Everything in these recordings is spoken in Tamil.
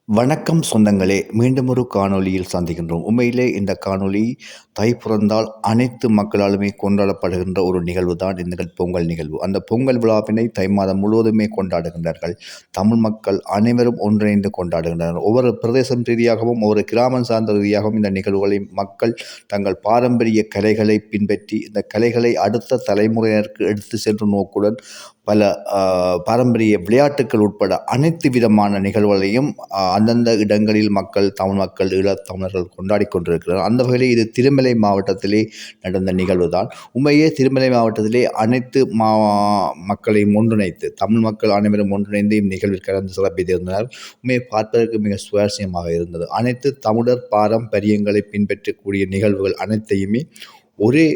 வணக்கம் சொந்தங்களே! மீண்டும் ஒரு காணொளியில் சந்திக்கின்றோம். உண்மையிலே இந்த காணொளி தை பிறந்தால் அனைத்து மக்களாலுமே கொண்டாடப்படுகின்ற ஒரு நிகழ்வு தான் இந்த பொங்கல் நிகழ்வு. அந்த பொங்கல் விழாவினை தை மாதம் முழுவதுமே கொண்டாடுகின்றார்கள். தமிழ் மக்கள் அனைவரும் ஒன்றிணைந்து கொண்டாடுகின்றனர். ஒவ்வொரு பிரதேசம் ரீதியாகவும், ஒவ்வொரு கிராமம் சார்ந்த ரீதியாகவும் இந்த நிகழ்வுகளை மக்கள் தங்கள் பாரம்பரிய கலைகளை பின்பற்றி, இந்த கலைகளை அடுத்த தலைமுறையினருக்கு எடுத்து சென்ற நோக்குடன் பல பாரம்பரிய விளையாட்டுக்கள் உட்பட அனைத்து விதமான நிகழ்வுகளையும் அந்தந்த இடங்களில் தமிழ் மக்கள், ஈழத்தமிழர்கள் கொண்டாடி கொண்டிருக்கிறார். அந்த வகையில் இது திருமலை மாவட்டத்திலே நடந்த நிகழ்வு தான். உண்மையே திருமலை மாவட்டத்திலே அனைத்து மக்களையும் ஒன்றிணைத்து, தமிழ் மக்கள் அனைவரும் ஒன்றிணைந்து இந்நிகழ்வில் கலந்து சிறப்பித்திருந்தனர். உண்மையை பார்ப்பதற்கு மிக சுவாரஸ்யமாக இருந்தது. அனைத்து தமிழர் பாரம்பரியங்களை பின்பற்றக்கூடிய நிகழ்வுகள் அனைத்தையுமே ஒரே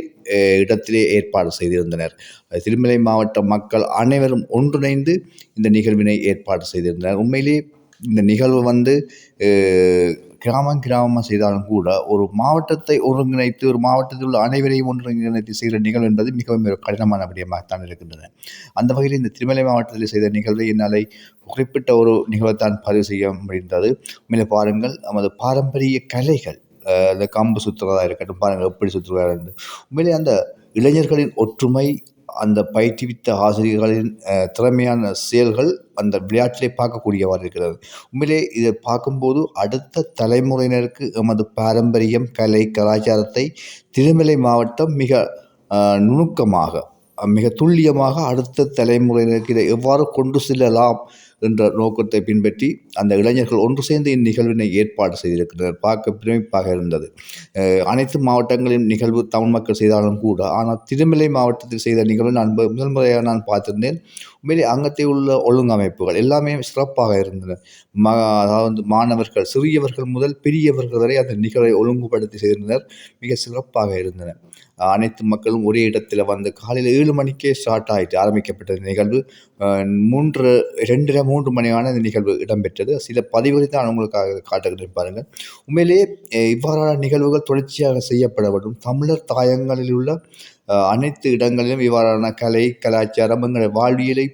இடத்திலே ஏற்பாடு செய்திருந்தனர். திருமலை மாவட்ட மக்கள் அனைவரும் ஒன்றிணைந்து இந்த நிகழ்வினை ஏற்பாடு செய்திருந்தனர். உண்மையிலே இந்த நிகழ்வு கிராமமாக செய்தாலும் கூட ஒரு மாவட்டத்தை ஒருங்கிணைத்து, ஒரு மாவட்டத்தில் உள்ள அனைவரையும் ஒன்றிணைத்து செய்கிற நிகழ்வு என்பது மிகவும் ஒரு கடினமான விடயமாகத்தான் இருக்கின்றன. அந்த வகையில் இந்த திருமலை மாவட்டத்தில் செய்த நிகழ்வை என்னால் குறிப்பிட்ட ஒரு நிகழ்வைத்தான் பதிவு செய்ய முடிந்தது. உண்மையிலே பாருங்கள், நமது பாரம்பரிய கலைகள், அந்த கம்பு சுற்றுறதா இருக்கட்டும், பாருங்கள் எப்படி சுற்றுறதா இருந்து உண்மையிலே அந்த இளைஞர்களின் ஒற்றுமை, அந்த பயிற்றுவித்த ஆசிரியர்களின் திறமையான செயல்கள் அந்த விளையாட்டிலே பார்க்கக்கூடியவாறு இருக்கிறது. உண்மையிலே இதை பார்க்கும்போது அடுத்த தலைமுறையினருக்கு எமது பாரம்பரியம், கலை, கலாச்சாரத்தை திருமலை மாவட்டம் மிக நுணுக்கமாக, மிக துல்லியமாக அடுத்த தலைமுறையினருக்கு இதை எவ்வாறு கொண்டு செல்லலாம் என்ற நோக்கத்தை பின்பற்றி அந்த இளைஞர்கள் ஒன்று சேர்ந்து இந்நிகழ்வினை ஏற்பாடு செய்திருக்கின்றனர். பார்க்க பிரமிப்பாக இருந்தது. அனைத்து மாவட்டங்களின் நிகழ்வு தமிழ் மக்கள் செய்தாலும் கூட, ஆனால் திருமலை மாவட்டத்தில் செய்த நிகழ்வு நான் முதல் முறையாக நான் பார்த்திருந்தேன். உண்மையிலே அங்கத்தில் உள்ள ஒழுங்கமைப்புகள் எல்லாமே சிறப்பாக இருந்தன. அதாவது மாணவர்கள், சிறியவர்கள் முதல் பெரியவர்கள் வரை அந்த நிகழ்வை ஒழுங்குபடுத்தி செய்திருந்தனர். மிக சிறப்பாக இருந்தன. அனைத்து மக்களும் ஒரே இடத்துல காலையில் 7 மணிக்கே ஸ்டார்ட் ஆகிட்டு ஆரம்பிக்கப்பட்ட நிகழ்வு 3 மணியான இந்த நிகழ்வு இடம்பெற்றது. சில பதிவுகளை தான் உங்களுக்காக காட்டுகிறேன் பாருங்கள். உண்மையிலேயே இவ்வாறான நிகழ்வுகள் தொடர்ச்சியாக செய்யப்பட வேண்டும். தமிழர் தாயங்களில் உள்ள அனைத்து இடங்களிலும் இவ்வாறான கலை, கலாச்சாரம், எங்களுடைய வாழ்வியலை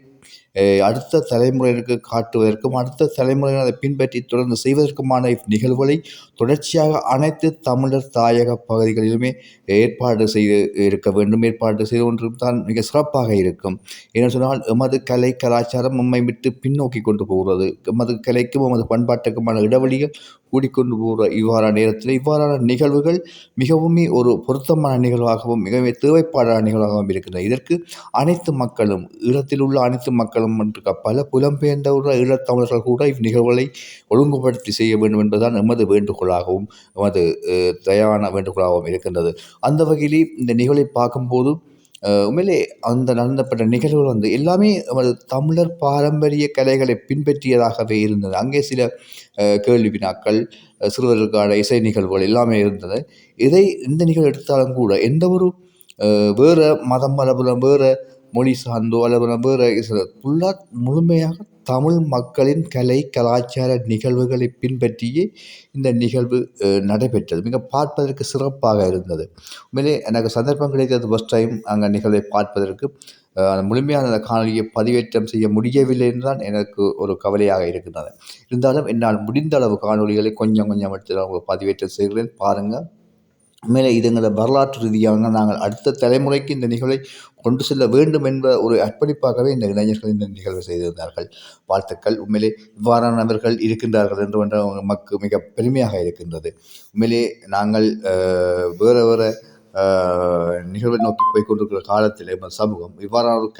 அடுத்த தலைமுறையினருக்கு காட்டுவதற்கும், அடுத்த தலைமுறையினர் அதை பின்பற்றி தொடர்ந்து செய்வதற்குமான நிகழ்வுகளை தொடர்ச்சியாக அனைத்து தமிழர் தாயக பகுதிகளிலுமே ஏற்பாடு செய்து இருக்க வேண்டும். ஏற்பாடு செய்து ஒன்றும் தான் மிக சிறப்பாக இருக்கும். ஏன்னு சொன்னால், எமது கலை, கலாச்சாரம் நம்மை விட்டு பின்னோக்கி கொண்டு போகிறது. எமது கலைக்கும் எமது பண்பாட்டுக்குமான இடைவெளிகள் கூடிக்கொண்டு போகிற இவ்வாறான நேரத்தில் இவ்வாறான நிகழ்வுகள் மிகவுமே ஒரு பொருத்தமான நிகழ்வாகவும் மிகவும் தேவைப்பாடான நிகழ்வாகவும் இருக்கின்றன. இதற்கு அனைத்து மக்களும், ஈழத்தில் உள்ள அனைத்து மக்களும் பல புலம்பெயர்ந்த ஈழத்தமிழர்கள் கூட இந்நிகழ்வுகளை ஒழுங்குபடுத்தி செய்ய வேண்டும் என்பதுதான் எமது வேண்டுகோளாகவும், எமது தயாரான வேண்டுகோளாகவும் இருக்கின்றது. அந்த வகையிலே இந்த நிகழ்வை பார்க்கும்போது உண்மையிலே அந்த நடந்தப்பட்ட நிகழ்வுகள் எல்லாமே நமது தமிழர் பாரம்பரிய கலைகளை பின்பற்றியதாகவே இருந்தது. அங்கே சில கேள்வி வினாக்கள், சிறுவர்களுக்கான இசை நிகழ்வுகள் எல்லாமே இருந்தது. இந்த நிகழ்வு எடுத்தாலும் கூட எந்த ஒரு வேறு மதம் அல்லது வேறு மொழி சார்ந்தோ அல்லது வேறு முழுமையாக தமிழ் மக்களின் கலை, கலாச்சார நிகழ்வுகளை பின்பற்றியே இந்த நிகழ்வு நடைபெற்றது. மிக பார்ப்பதற்கு சிறப்பாக இருந்தது. உண்மையிலே எனக்கு சந்தர்ப்பம் கிடைத்தது ஃபர்ஸ்ட் டைம் அங்கே நிகழ்வை பார்ப்பதற்கு. முழுமையான அந்த காணொலியை பதிவேற்றம் செய்ய முடியவில்லை என்றுதான் எனக்கு ஒரு கவலையாக இருக்கின்றது. இருந்தாலும் என்னால் முடிந்த அளவு காணொலிகளை கொஞ்சம் கொஞ்சம் எடுத்து உங்களுக்கு பதிவேற்றம் செய்கிறேன், பாருங்கள். உண்மையிலே இதுங்களை வரலாற்று ரீதியாக நாங்கள் அடுத்த தலைமுறைக்கு இந்த நிகழ்வை கொண்டு செல்ல வேண்டும் என்ற ஒரு அர்ப்பணிப்பாகவே இந்த இளைஞர்கள் இந்த நிகழ்வை செய்திருந்தார்கள். வாழ்த்துக்கள். உண்மையிலே இவ்வாறானவர்கள் இருக்கின்றார்கள் என்று நமக்கு மிக பெருமையாக இருக்கின்றது. உண்மையிலே நாங்கள் வேறு வேறு நிகழ்வை நோக்கி போய் கொண்டிருக்கிற காலத்தில் எமது சமூகம் இவ்வாறான ஒரு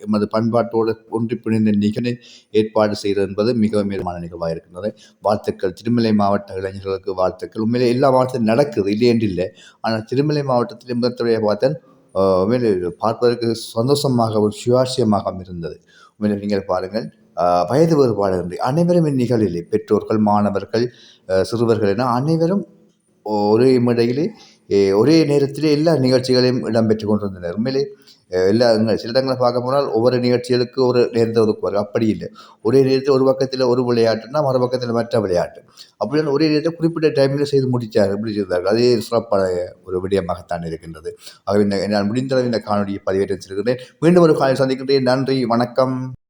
எமது பண்பாட்டோடு ஒன்றி பிணைந்த நிகழ்வை ஏற்பாடு செய்கிறது என்பது மிகவும் மீதமான நிகழ்வாக இருக்கின்றது. வாழ்த்துக்கள். திருமலை மாவட்ட இளைஞர்களுக்கு வாழ்த்துக்கள். உண்மையிலே எல்லா மாவட்டத்திலும் நடக்குது, இல்லை என்று இல்லை. ஆனால் திருமலை மாவட்டத்தில் முதற்தடவையாக பார்த்தேன். உண்மையிலே பார்ப்பதற்கு சந்தோஷமாக, ஒரு சுவாரஸ்யமாக இருந்தது. உண்மையிலே நீங்கள் பாருங்கள், வயது வேறுபாடு அனைவரும் இந்நிகழ்விலே பெற்றோர்கள், மாணவர்கள், சிறுவர்கள் என அனைவரும் ஒரே மேடையிலே ஒரே நேரத்திலே எல்லா நிகழ்ச்சிகளையும் இடம்பெற்று கொண்டிருந்தனர். உண்மையிலே சில இடங்களை பார்க்க போனால் ஒவ்வொரு நிகழ்ச்சிகளுக்கு ஒரு நேரத்தை ஒதுக்குவார்கள். அப்படி இல்லை, ஒரே நேரத்தில் ஒரு பக்கத்தில் ஒரு விளையாட்டுன்னா மறு பக்கத்தில் மற்ற விளையாட்டு, அப்படின்னு ஒரே நேரத்தில் குறிப்பிட்ட டைமில் செய்து முடிச்சிருந்தார்கள். அதே சிறப்பான ஒரு விடயமாகத்தான் இருக்கின்றது. ஆகவே நான் முடிந்தளவு இந்த காணொலியை பதிவேற்றம் செய்கிறேன். மீண்டும் ஒரு காணொலி சந்திக்கின்றேன். நன்றி, வணக்கம்.